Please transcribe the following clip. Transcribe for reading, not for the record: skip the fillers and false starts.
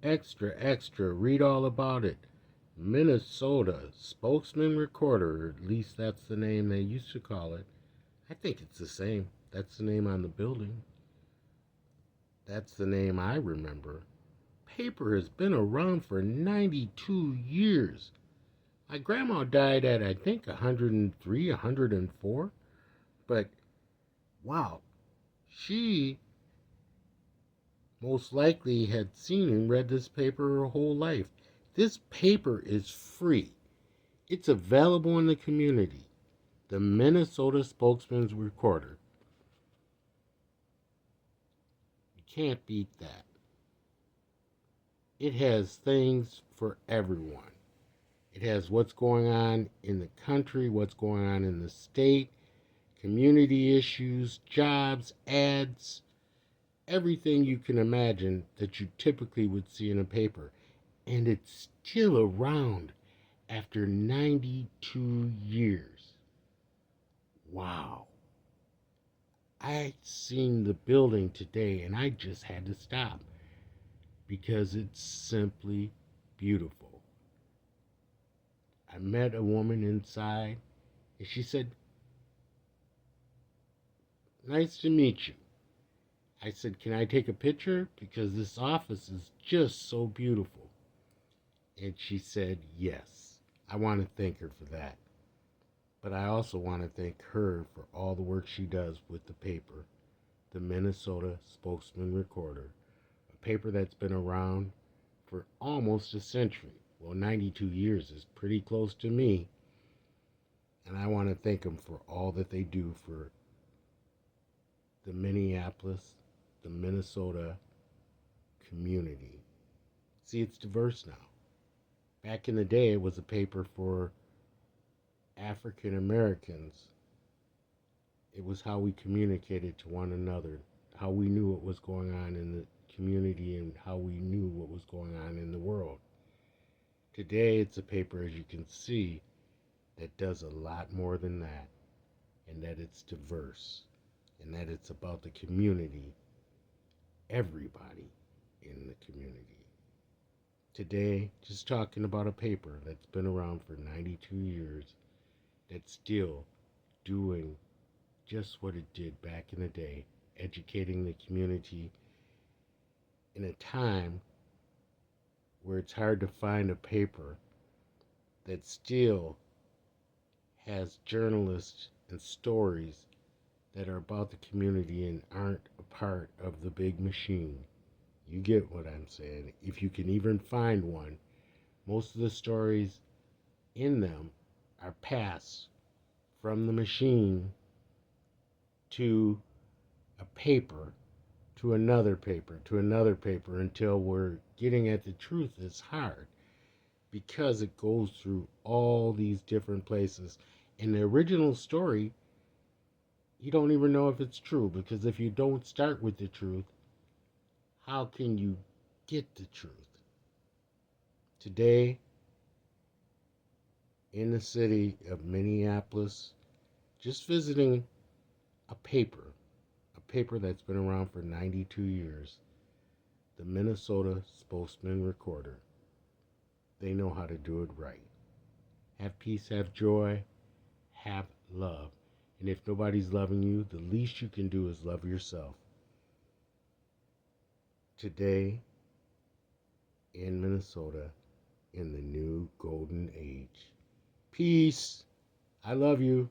extra, extra, read all about it. Minnesota Spokesman Recorder, or at least that's the name they used to call it. I think it's the same. That's the name on the building. That's the name I remember. Paper has been around for 92 years. My grandma died at, I think, 103, 104. But, wow, she most likely had seen and read this paper her whole life. This paper is free. It's available in the community. The Minnesota Spokesman's Recorder. You can't beat that. It has things for everyone. It has what's going on in the country, what's going on in the state, community issues, jobs, ads, everything you can imagine that you typically would see in a paper. And it's still around after 92 years. Wow. I seen the building today and I just had to stop because it's simply beautiful. I met a woman inside and she said, "Nice to meet you." I said, "Can I take a picture? Because this office is just so beautiful." And she said, "Yes." I want to thank her for that. But I also want to thank her for all the work she does with the paper, the Minnesota Spokesman Recorder, a paper that's been around for almost a century. Well, 92 years is pretty close to me. And I want to thank them for all that they do for the Minneapolis, the Minnesota community. See, it's diverse now. Back in the day, it was a paper for African Americans. It was how we communicated to one another, how we knew what was going on in the community and how we knew what was going on in the world. Today, it's a paper, as you can see, that does a lot more than that, and that it's diverse, and that it's about the community, everybody in the community. Today, just talking about a paper that's been around for 92 years, that's still doing just what it did back in the day, educating the community in a time where it's hard to find a paper that still has journalists and stories that are about the community and aren't a part of the big machine. You get what I'm saying. If you can even find one, most of the stories in them are passed from the machine to a paper, to another paper, to another paper, until we're getting at the truth is hard because it goes through all these different places. In the original story, you don't even know if it's true, because if you don't start with the truth, how can you get the truth? Today, in the city of Minneapolis, just visiting a paper that's been around for 92 years, the Minnesota Spokesman Recorder. They know how to do it right. Have peace, have joy, have love. And if nobody's loving you, the least you can do is love yourself. Today, in Minnesota, in the new golden age. Peace. I love you.